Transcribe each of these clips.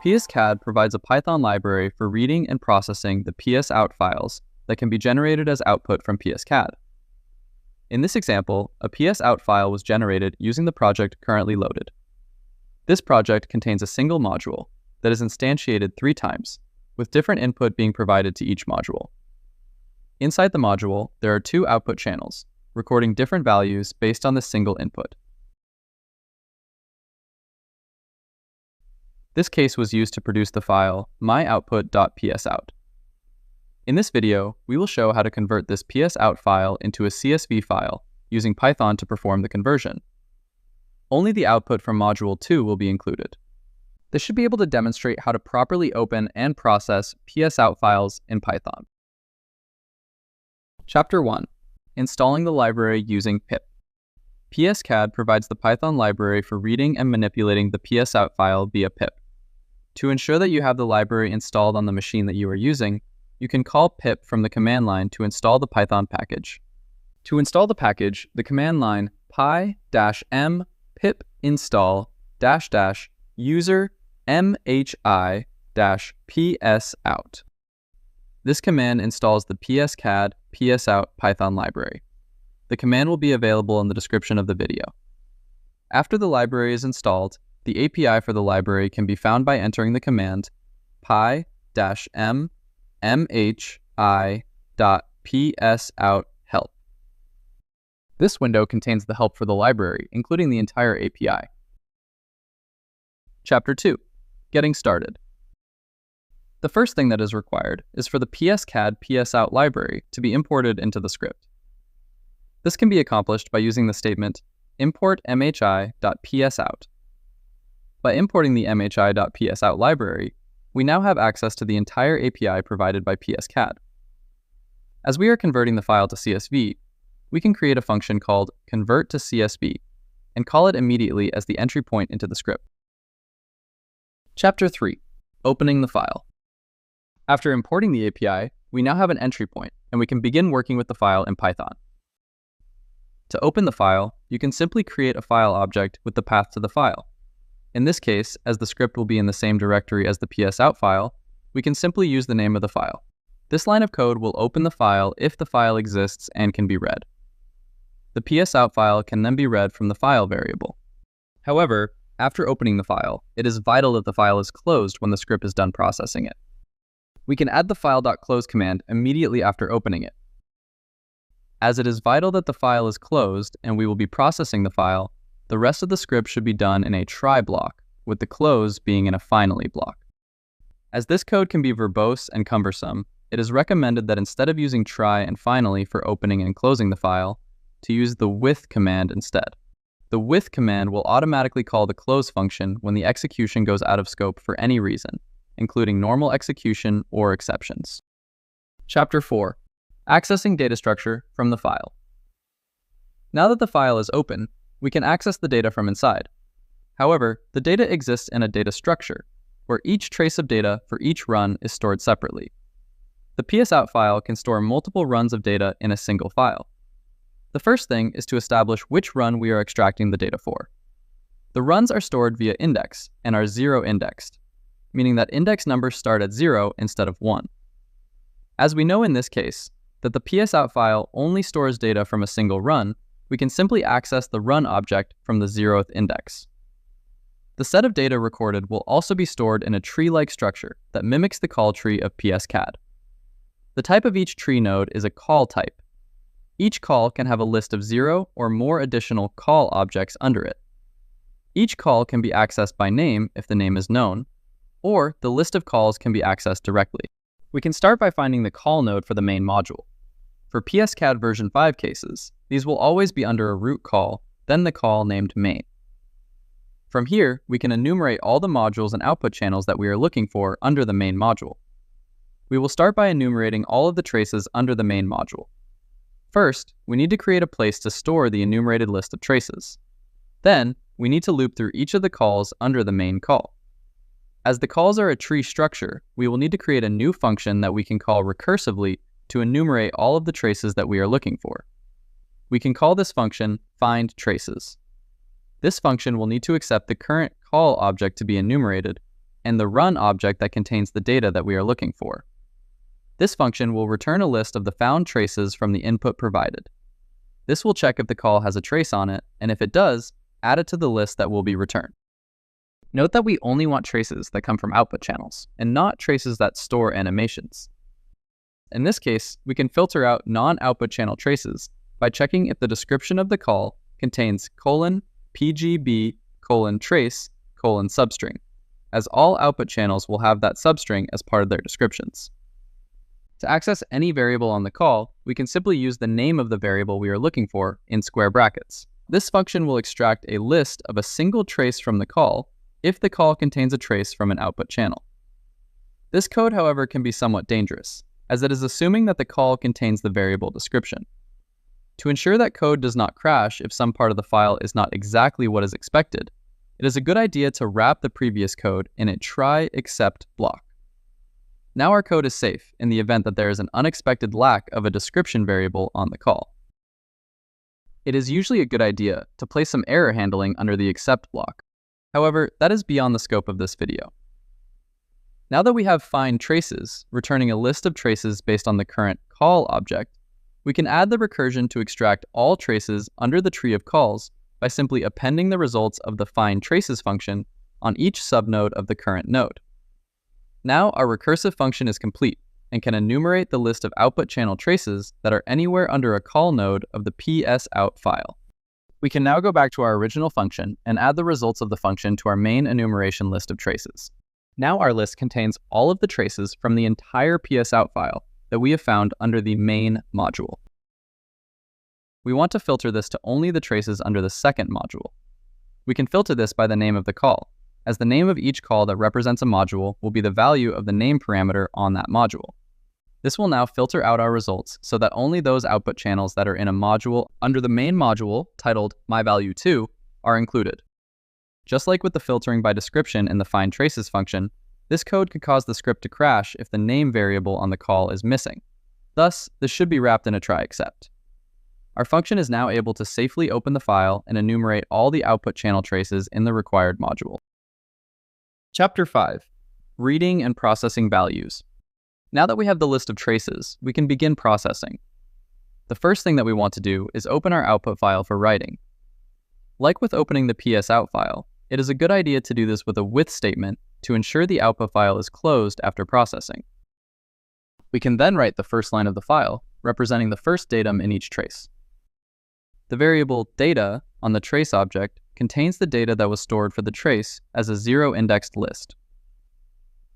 PSCAD provides a Python library for reading and processing the PSOut files that can be generated as output from PSCAD. In this example, a PSOut file was generated using the project currently loaded. This project contains a single module that is instantiated 3 times, with different input being provided to each module. Inside the module, there are 2 output channels, recording different values based on the single input. This case was used to produce the file myoutput.psout. In this video, we will show how to convert this PSOut file into a CSV file using Python to perform the conversion. Only the output from Module 2 will be included. This should be able to demonstrate how to properly open and process PSOut files in Python. Chapter 1. Installing the library using pip. PSCAD provides the Python library for reading and manipulating the PSOut file via pip. To ensure that you have the library installed on the machine that you are using, you can call pip from the command line to install the Python package. To install the package, the command line py-m pip install user mhi-psout. This command installs the PSCAD PSOut Python library. The command will be available in the description of the video. After the library is installed, the API for the library can be found by entering the command py-m mhi.psout help. This window contains the help for the library, including the entire API. Chapter 2. Getting started. The first thing that is required is for the PSCAD PSOut library to be imported into the script. This can be accomplished by using the statement import mhi.psout. By importing the mhi.psout library, we now have access to the entire API provided by PSCAD. As we are converting the file to CSV, we can create a function called convert to CSV and call it immediately as the entry point into the script. Chapter 3. Opening the file. After importing the API, we now have an entry point, and we can begin working with the file in Python. To open the file, you can simply create a file object with the path to the file. In this case, as the script will be in the same directory as the PSOut file, we can simply use the name of the file. This line of code will open the file if the file exists and can be read. The PSOut file can then be read from the file variable. However, after opening the file, it is vital that the file is closed when the script is done processing it. We can add the file.close command immediately after opening it. As it is vital that the file is closed and we will be processing the file, the rest of the script should be done in a try block, with the close being in a finally block. As this code can be verbose and cumbersome, it is recommended that instead of using try and finally for opening and closing the file, to use the with command instead. The with command will automatically call the close function when the execution goes out of scope for any reason, including normal execution or exceptions. Chapter 4. Accessing data structure from the file. Now that the file is open, we can access the data from inside. However, the data exists in a data structure, where each trace of data for each run is stored separately. The PSOut file can store multiple runs of data in a single file. The first thing is to establish which run we are extracting the data for. The runs are stored via index and are 0 indexed, meaning that index numbers start at 0 instead of 1. As we know in this case, that the PSOut file only stores data from a single run, we can simply access the run object from the 0th index. The set of data recorded will also be stored in a tree-like structure that mimics the call tree of PSCAD. The type of each tree node is a call type. Each call can have a list of 0 or more additional call objects under it. Each call can be accessed by name if the name is known, or the list of calls can be accessed directly. We can start by finding the call node for the main module. For PSCAD version 5 cases, these will always be under a root call, then the call named main. From here, we can enumerate all the modules and output channels that we are looking for under the main module. We will start by enumerating all of the traces under the main module. First, we need to create a place to store the enumerated list of traces. Then, we need to loop through each of the calls under the main call. As the calls are a tree structure, we will need to create a new function that we can call recursively to enumerate all of the traces that we are looking for. We can call this function findTraces. This function will need to accept the current call object to be enumerated and the run object that contains the data that we are looking for. This function will return a list of the found traces from the input provided. This will check if the call has a trace on it, and if it does, add it to the list that will be returned. Note that we only want traces that come from output channels, and not traces that store animations. In this case, we can filter out non-output channel traces by checking if the description of the call contains :pgb :trace :substring, as all output channels will have that substring as part of their descriptions. To access any variable on the call, we can simply use the name of the variable we are looking for in square brackets. This function will extract a list of a single trace from the call if the call contains a trace from an output channel. This code, however, can be somewhat dangerous, as it is assuming that the call contains the variable description. To ensure that code does not crash if some part of the file is not exactly what is expected, it is a good idea to wrap the previous code in a try except block. Now our code is safe in the event that there is an unexpected lack of a description variable on the call. It is usually a good idea to place some error handling under the except block. However, that is beyond the scope of this video. Now that we have find traces, returning a list of traces based on the current call object, we can add the recursion to extract all traces under the tree of calls by simply appending the results of the find traces function on each subnode of the current node. Now our recursive function is complete and can enumerate the list of output channel traces that are anywhere under a call node of the PSOut file. We can now go back to our original function and add the results of the function to our main enumeration list of traces. Now our list contains all of the traces from the entire PSOut file that we have found under the main module. We want to filter this to only the traces under the second module. We can filter this by the name of the call, as the name of each call that represents a module will be the value of the name parameter on that module. This will now filter out our results so that only those output channels that are in a module under the main module titled myValue2 are included. Just like with the filtering by description in the find traces function, this code could cause the script to crash if the name variable on the call is missing. Thus, this should be wrapped in a try except. Our function is now able to safely open the file and enumerate all the output channel traces in the required module. Chapter 5. Reading and processing values. Now that we have the list of traces, we can begin processing. The first thing that we want to do is open our output file for writing. Like with opening the PSOut file, it is a good idea to do this with a with statement to ensure the output file is closed after processing. We can then write the first line of the file, representing the first datum in each trace. The variable data on the trace object contains the data that was stored for the trace as a zero-indexed list.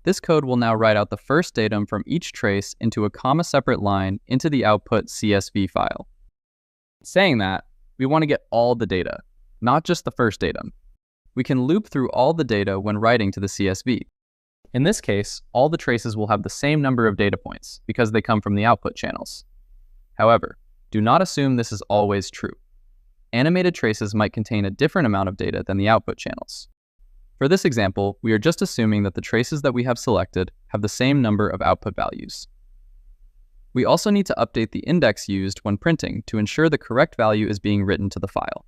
This code will now write out the first datum from each trace into a comma-separate line into the output CSV file. Saying that, we want to get all the data, not just the first datum. We can loop through all the data when writing to the CSV. In this case, all the traces will have the same number of data points because they come from the output channels. However, do not assume this is always true. Animated traces might contain a different amount of data than the output channels. For this example, we are just assuming that the traces that we have selected have the same number of output values. We also need to update the index used when printing to ensure the correct value is being written to the file.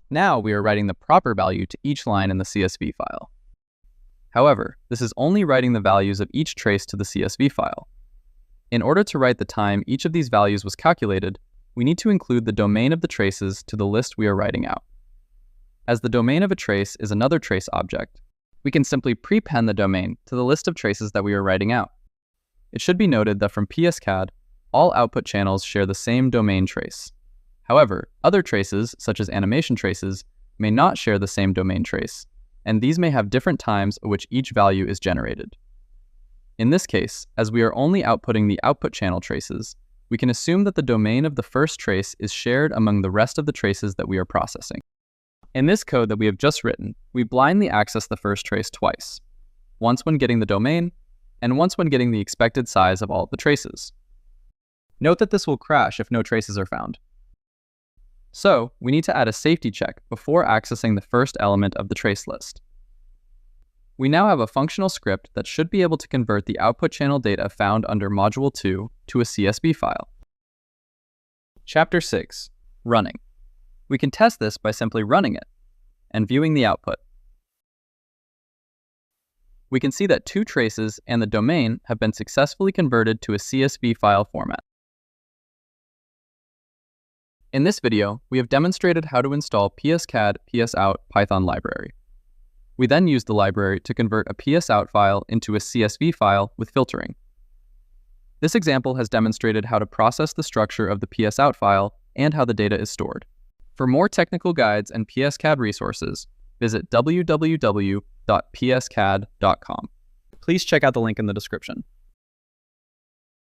Now we are writing the proper value to each line in the CSV file. However, this is only writing the values of each trace to the CSV file. In order to write the time each of these values was calculated, we need to include the domain of the traces to the list we are writing out. As the domain of a trace is another trace object, we can simply prepend the domain to the list of traces that we are writing out. It should be noted that from PSCAD, all output channels share the same domain trace. However, other traces, such as animation traces, may not share the same domain trace, and these may have different times at which each value is generated. In this case, as we are only outputting the output channel traces, we can assume that the domain of the first trace is shared among the rest of the traces that we are processing. In this code that we have just written, we blindly access the first trace twice, once when getting the domain, and once when getting the expected size of all of the traces. Note that this will crash if no traces are found. So, we need to add a safety check before accessing the first element of the trace list. We now have a functional script that should be able to convert the output channel data found under Module 2 to a CSV file. Chapter 6. Running. We can test this by simply running it and viewing the output. we can see that 2 traces and the domain have been successfully converted to a CSV file format. In this video, we have demonstrated how to install PSCAD PSOut Python library. We then used the library to convert a PSOut file into a CSV file with filtering. This example has demonstrated how to process the structure of the PSOut file and how the data is stored. For more technical guides and PSCAD resources, visit www.pscad.com. Please check out the link in the description.